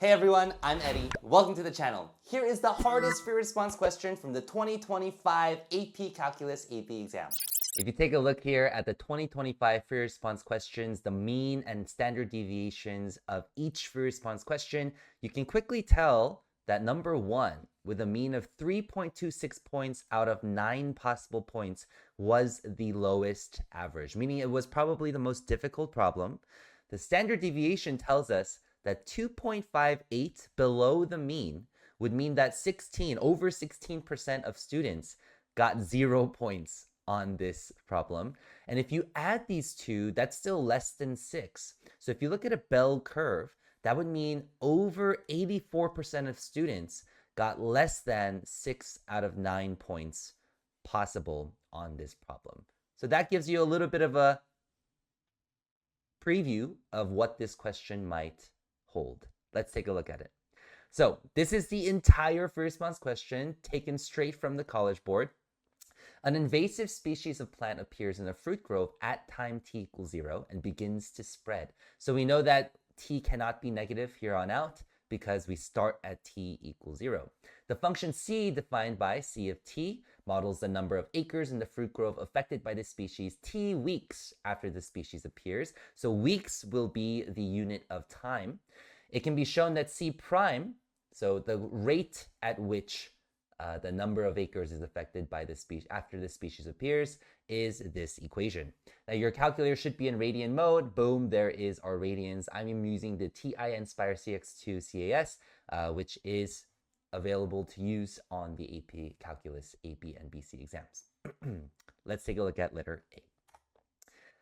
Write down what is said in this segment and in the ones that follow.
Hey everyone, I'm Eddie. Welcome to the channel. Here is the hardest free response question from the 2025 AP Calculus AP exam. If you take a look here at the 2025 free response questions, the mean and standard deviations of each free response question, you can quickly tell that number one, with a mean of 3.26 points out of 9 possible points, was the lowest average, meaning it was probably the most difficult problem. The standard deviation tells us that 2.58 below the mean would mean that over 16% of students got 0 points on this problem. And if you add these two, that's still less than 6. So if you look at a bell curve, that would mean over 84% of students got less than 6 out of 9 points possible on this problem. So that gives you a little bit of a preview of what this question might hold. Let's take a look at it. So this is the entire free response question taken straight from the College Board. An invasive species of plant appears in a fruit grove at time t equals 0 and begins to spread. So we know that t cannot be negative here on out because we start at t equals 0. The function c, defined by c of t, models the number of acres in the fruit grove affected by this species t weeks after the species appears. So weeks will be the unit of time. It can be shown that c prime, so the rate at which the number of acres is affected by the species after the species appears, is this equation. Now your calculator should be in radian mode. Boom, there is our radians. I'm using the TI Inspire CX2 CAS, which is available to use on the AP Calculus AP and BC exams. Let's take a look at letter A.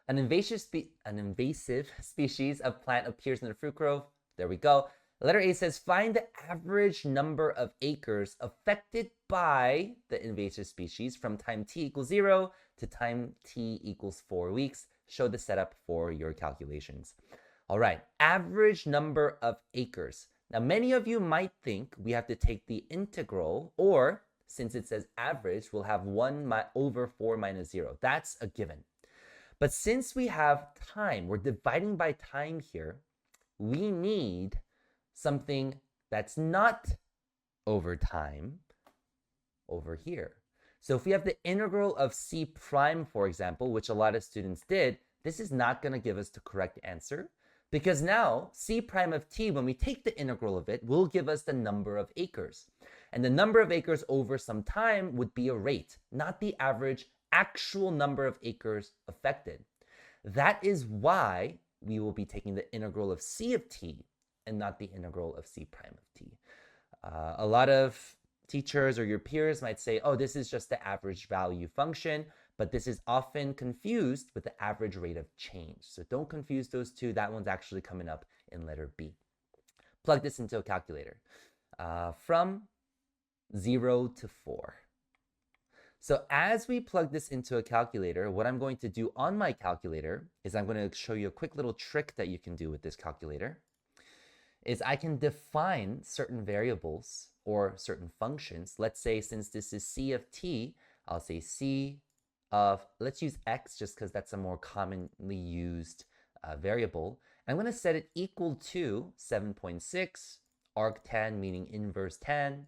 An invasive species of plant appears in the fruit grove. There we go. Letter A says, find the average number of acres affected by the invasive species from time t equals 0 to time t equals 4 weeks. Show the setup for your calculations. All right, average number of acres. Now, many of you might think we have to take the integral, or since it says average, we'll have 1 over 4 minus 0. That's a given. But since we have time, we're dividing by time here, we need something that's not over time over here. So if we have the integral of c prime, for example, which a lot of students did, this is not going to give us the correct answer, because now c prime of t, when we take the integral of it, will give us the number of acres. And the number of acres over some time would be a rate, not the average actual number of acres affected. That is why we will be taking the integral of c of t and not the integral of c prime of t. A lot of teachers or your peers might say, oh, this is just the average value function, but this is often confused with the average rate of change. So don't confuse those two. That one's actually coming up in letter B. Plug this into a calculator. From 0 to 4. So as we plug this into a calculator, what I'm going to do on my calculator is I'm going to show you a quick little trick that you can do with this calculator. Is I can define certain variables or certain functions. Let's say, since this is c of t, I'll say c of, let's use x just because that's a more commonly used variable. I'm going to set it equal to 7.6 arctan, meaning inverse tan.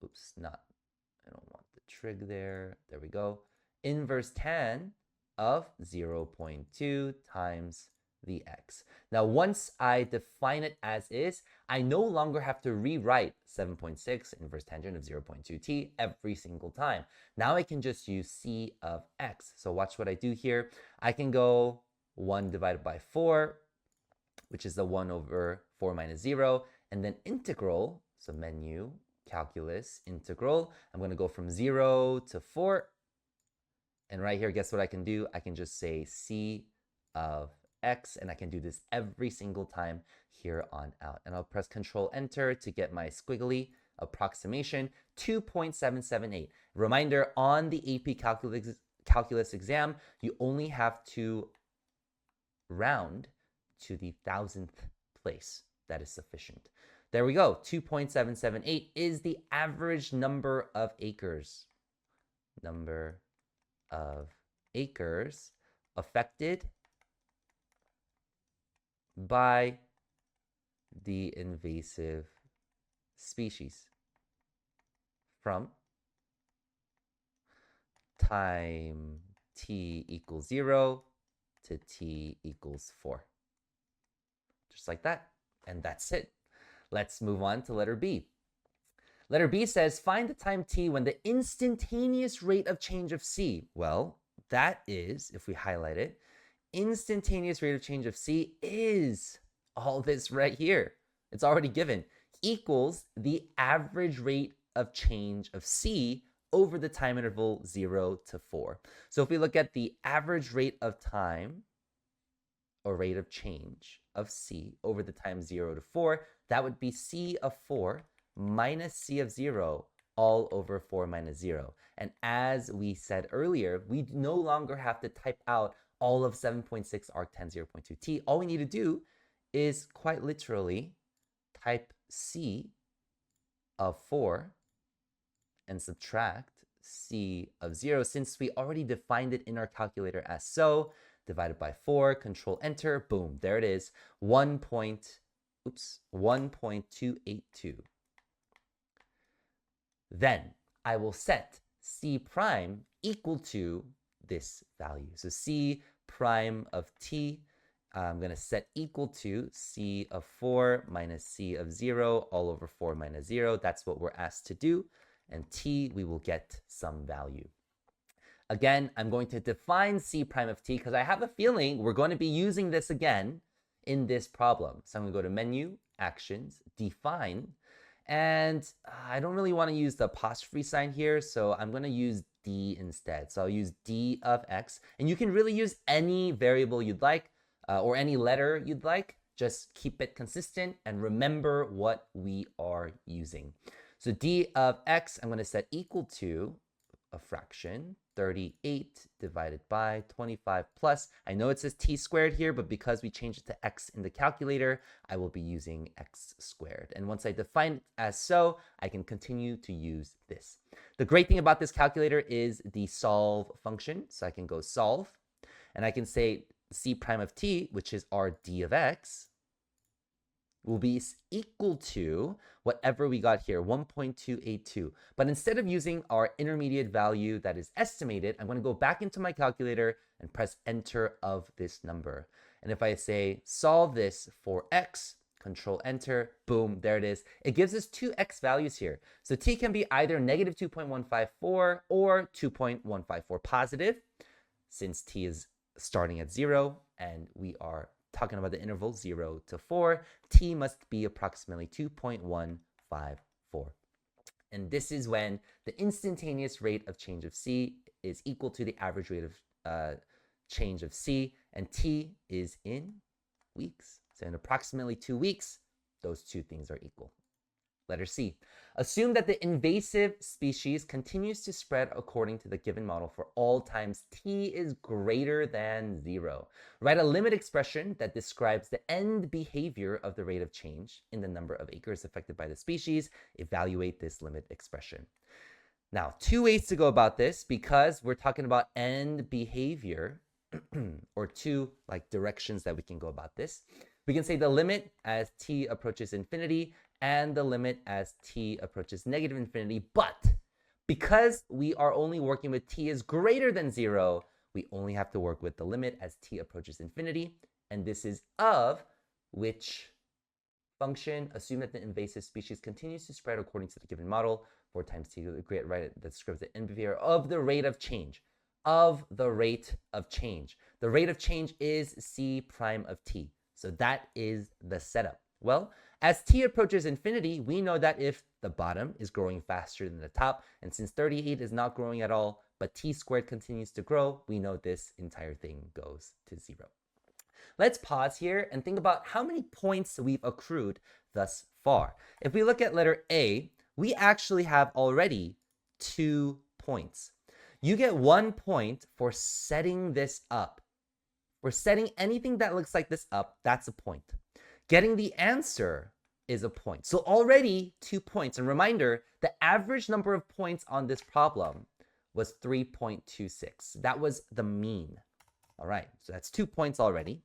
Oops, I don't want the trig there. There we go. Inverse tan of 0.2 times the x. Now, once I define it as is, I no longer have to rewrite 7.6 inverse tangent of 0.2t every single time. Now I can just use c of x. So watch what I do here. I can go 1 divided by 4, which is the 1 over 4 minus 0, and then integral, so menu, calculus, integral. I'm going to go from 0 to 4. And right here, guess what I can do? I can just say c of x, and I can do this every single time here on out. And I'll press Control Enter to get my squiggly approximation, 2.778. Reminder, on the AP Calculus exam, you only have to round to the 1000th place. That is sufficient. There we go. 2.778 is the average number of acres. Number of acres affected by the invasive species from time t equals 0 to t equals 4. Just like that. And that's it. Let's move on to letter B. Letter B says, find the time t when the instantaneous rate of change of c. Well, that is, if we highlight it, instantaneous rate of change of c is all this right here. It's already given. Equals the average rate of change of c over the time interval 0 to 4. So if we look at the average rate of time, or rate of change of c over the time 0 to 4, that would be c of 4 minus c of 0 all over 4 minus 0. And as we said earlier, we no longer have to type out all of 7.6 arctan 0.2t. All we need to do is quite literally type c of 4 and subtract c of 0, since we already defined it in our calculator as so. Divided by 4, control enter, boom, there it is, 1.282. Then I will set c prime equal to this value. So c prime of t, I'm going to set equal to c of 4 minus c of 0 all over 4 minus 0. That's what we're asked to do. And t, we will get some value. Again, I'm going to define c prime of t because I have a feeling we're going to be using this again in this problem. So I'm going to go to Menu, Actions, Define, and I don't really want to use the apostrophe sign here, so I'm going to use d instead. So I'll use d of x, and you can really use any variable you'd like or any letter you'd like. Just keep it consistent and remember what we are using. So d of x, I'm going to set equal to a fraction, 38 divided by 25 plus, I know it says t squared here, but because we changed it to x in the calculator, I will be using x squared. And once I define it as so, I can continue to use this. The great thing about this calculator is the solve function. So I can go solve, and I can say c prime of t, which is our d of x, will be equal to whatever we got here, 1.282. But instead of using our intermediate value that is estimated, I'm going to go back into my calculator and press enter of this number. And if I say solve this for x, control enter, boom, there it is. It gives us two x values here. So t can be either negative 2.154 or 2.154 positive, since t is starting at 0 and we are talking about the interval 0 to 4, t must be approximately 2.154. And this is when the instantaneous rate of change of c is equal to the average rate of change of c, and t is in weeks. So in approximately 2 weeks, those two things are equal. Letter C. Assume that the invasive species continues to spread according to the given model for all times t is greater than 0. Write a limit expression that describes the end behavior of the rate of change in the number of acres affected by the species. Evaluate this limit expression. Now, two ways to go about this, because we're talking about end behavior, or two directions that we can go about this. We can say the limit as t approaches infinity and the limit as t approaches negative infinity, but because we are only working with t is greater than 0, we only have to work with the limit as t approaches infinity, and this is of which function? Assume that the invasive species continues to spread according to the given model, 4 times t, great, right? That describes the end behavior of the rate of change. Of the rate of change. The rate of change is c prime of t. So that is the setup. Well, as t approaches infinity, we know that if the bottom is growing faster than the top, and since 38 is not growing at all, but t squared continues to grow, we know this entire thing goes to 0. Let's pause here and think about how many points we've accrued thus far. If we look at letter A, we actually have already 2 points. You get 1 point for setting this up. For setting anything that looks like this up, that's a point. Getting the answer is a point. So already 2 points. And reminder, the average number of points on this problem was 3.26. That was the mean. All right, so that's 2 points already.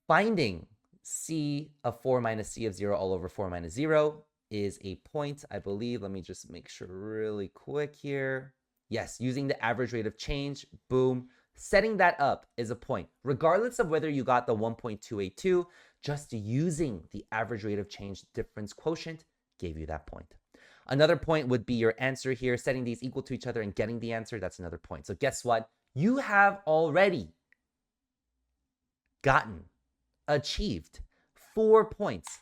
Finding C of 4 minus C of 0 all over 4 minus 0 is a point, I believe. Let me just make sure really quick here. Yes, using the average rate of change, boom. Setting that up is a point. Regardless of whether you got the 1.282, just using the average rate of change difference quotient gave you that point. Another point would be your answer here, setting these equal to each other and getting the answer. That's another point. So guess what? You have already achieved 4 points,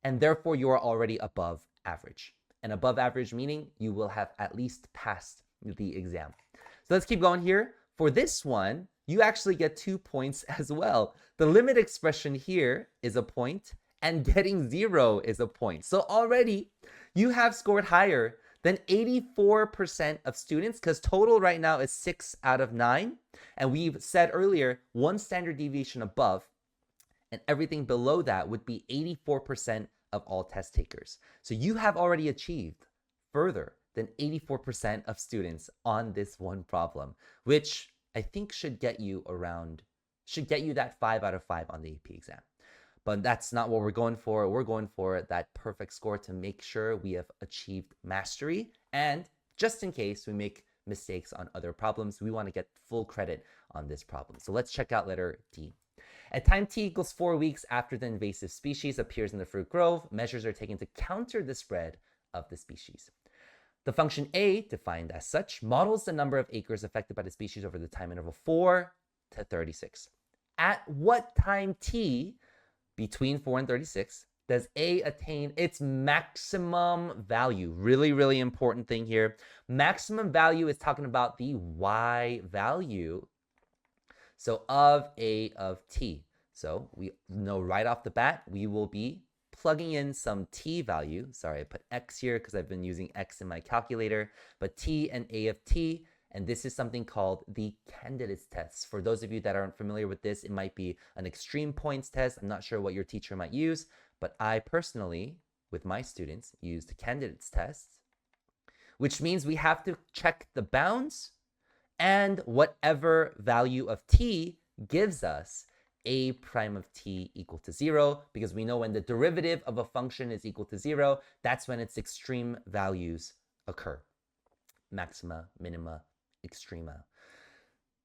and therefore you are already above average. And above average meaning you will have at least passed the exam. So let's keep going here. For this one, you actually get 2 points as well. The limit expression here is a point, and getting 0 is a point. So already you have scored higher than 84% of students, because total right now is 6 out of 9. And we've said earlier, 1 standard deviation above, and everything below that would be 84% of all test takers. So you have already achieved further than 84% of students on this one problem, which I think should get you that 5 out of 5 on the AP exam. But that's not what we're going for. We're going for that perfect score to make sure we have achieved mastery. And just in case we make mistakes on other problems, we want to get full credit on this problem. So let's check out letter D. At time t equals 4 weeks after the invasive species appears in the fruit grove, measures are taken to counter the spread of the species. The function a, defined as such, models the number of acres affected by the species over the time interval 4 to 36. At what time t, between 4 and 36, does a attain its maximum value? Really, really important thing here. Maximum value is talking about the y value. So of a of t. So we know right off the bat, we will be plugging in some t value. Sorry, I put x here because I've been using x in my calculator, but t and a of t, and this is something called the candidates test. For those of you that aren't familiar with this, it might be an extreme points test. I'm not sure what your teacher might use, but I personally, with my students, used candidates tests, which means we have to check the bounds and whatever value of t gives us a prime of t equal to 0, because we know when the derivative of a function is equal to 0, that's when its extreme values occur. Maxima, minima, extrema.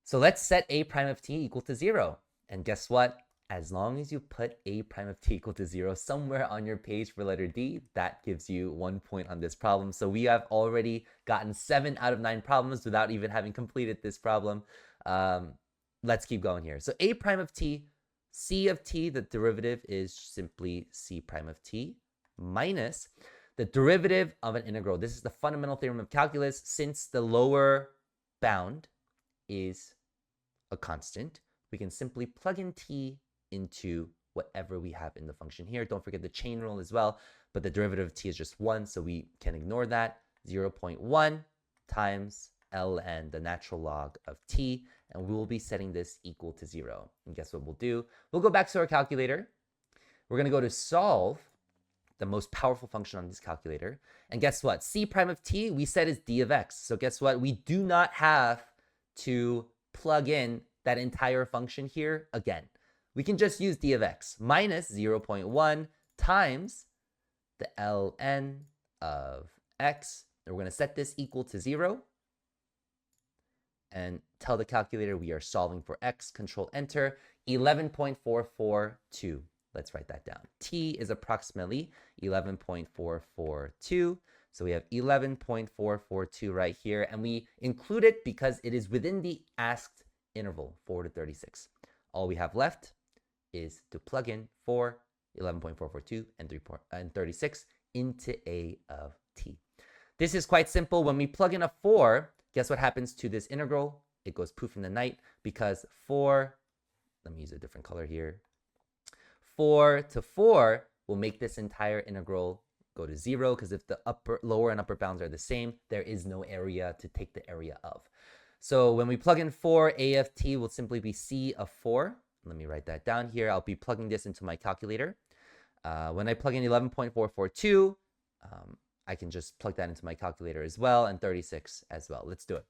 So let's set a prime of t equal to 0. And guess what? As long as you put a prime of t equal to 0 somewhere on your page for letter D, that gives you 1 point on this problem. So we have already gotten 7 out of 9 problems without even having completed this problem. Let's keep going here. So a prime of t, c of t, the derivative is simply c prime of t minus the derivative of an integral. This is the fundamental theorem of calculus. Since the lower bound is a constant, we can simply plug in t into whatever we have in the function here. Don't forget the chain rule as well, but the derivative of t is just 1, so we can ignore that. 0.1 times ln, the natural log of t, and we will be setting this equal to 0. And guess what we'll do? We'll go back to our calculator. We're going to go to solve, the most powerful function on this calculator. And guess what? C prime of t, we said is d of x. So guess what? We do not have to plug in that entire function here again. We can just use d of x minus 0.1 times the ln of x. And we're going to set this equal to 0 and tell the calculator we are solving for x. Control enter. 11.442. Let's write that down. T is approximately 11.442. So we have 11.442 right here, and we include it because it is within the asked interval, 4 to 36. All we have left is to plug in 4, 11.442, and 36 into a of t. This is quite simple. When we plug in a 4, guess what happens to this integral? It goes poof in the night, because 4, let me use a different color here. 4 to 4 will make this entire integral go to 0, because if the lower and upper bounds are the same, there is no area to take the area of. So when we plug in 4, a of t will simply be c of 4. Let me write that down here. I'll be plugging this into my calculator. When I plug in 11.442, I can just plug that into my calculator as well, and 36 as well. Let's do it.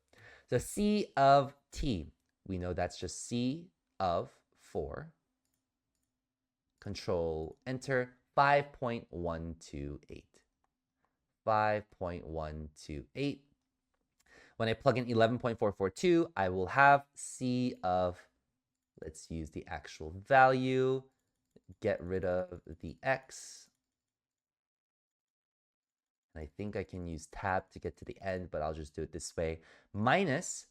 So c of t, we know that's just c of 4. Control Enter, 5.128. 5.128. When I plug in 11.442, I will have C of, let's use the actual value, get rid of the X. And I think I can use tab to get to the end, but I'll just do it this way. Minus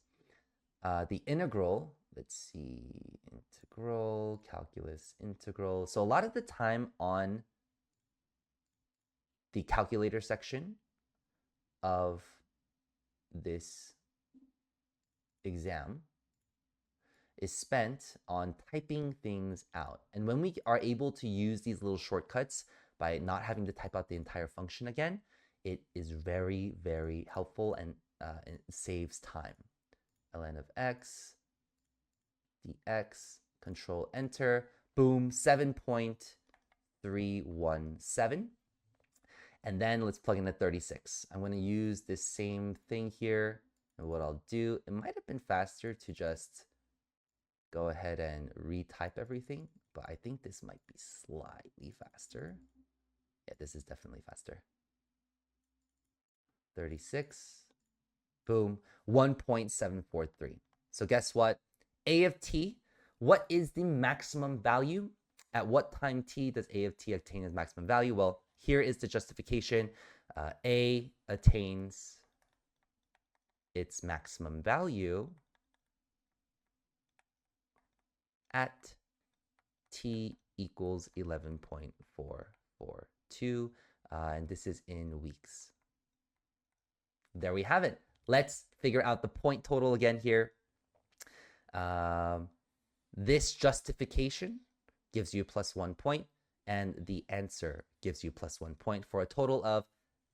the integral, let's see, integral, calculus, integral. So a lot of the time on the calculator section of this exam is spent on typing things out. And when we are able to use these little shortcuts by not having to type out the entire function again, it is very, very helpful and it saves time. ln of x, dx, control enter, boom, 7.317. And then let's plug in the 36. I'm going to use this same thing here. And what I'll do, it might have been faster to just go ahead and retype everything, but I think this might be slightly faster. Yeah, this is definitely faster. 36, boom, 1.743. So guess what? A of t, what is the maximum value? At what time t does A of t attain its maximum value? Well, here is the justification. A attains its maximum value at t equals 11.442, and this is in weeks. There we have it. Let's figure out the point total again here. This justification gives you +1 point, and the answer gives you +1 point for a total of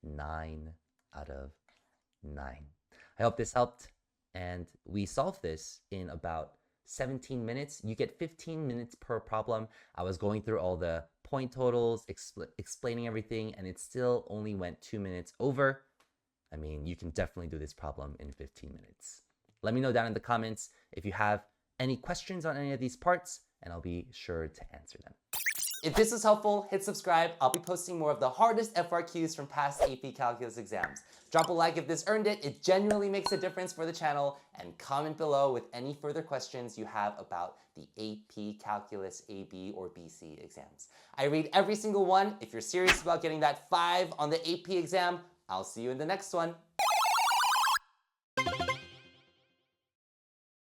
9 out of 9. I hope this helped, and we solved this in about 17 minutes. You get 15 minutes per problem. I was going through all the point totals, explaining everything, and it still only went 2 minutes over. I mean, you can definitely do this problem in 15 minutes. Let me know down in the comments if you have any questions on any of these parts, and I'll be sure to answer them. If this was helpful, hit subscribe. I'll be posting more of the hardest FRQs from past AP Calculus exams. Drop a like if this earned it. It genuinely makes a difference for the channel. And comment below with any further questions you have about the AP Calculus AB or BC exams. I read every single one. If you're serious about getting that 5 on the AP exam, I'll see you in the next one.